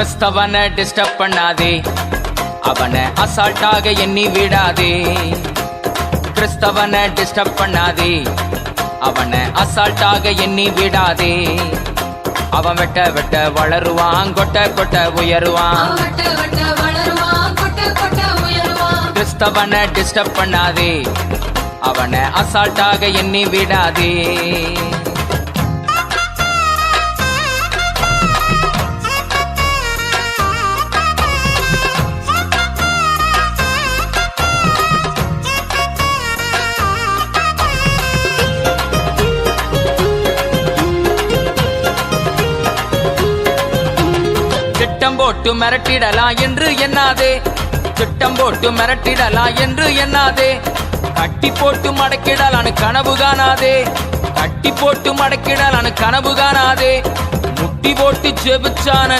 கிறிஸ்தவனை disturb பண்ணாதே, அவனை அசால்ட்டாக எண்ணி விடாதே. கிறிஸ்தவனை டிஸ்டர்ப் பண்ணாதே, அவனை அசால்ட்டாக எண்ணி விடாதே. அவன் வெட்ட வெட்ட வளருவான், கொட்ட கொட்ட உயருவான். கிறிஸ்தவனை டிஸ்டர்ப் பண்ணாதே, அவனை அசால்ட்டாக எண்ணி விடாதே. திட்டம் போட்டு மிரட்டிடலாம் என்று எண்ணாதே, திட்டம் போட்டு மிரட்டிடலாம் என்று எண்ணாதே. கட்டி போட்டு மடக்கிடலான்னு கனவு காணாதே, கட்டி போட்டு மடக்கிடலான்னு கனவு காணாதே. முட்டி போட்டு ஜெபிச்சான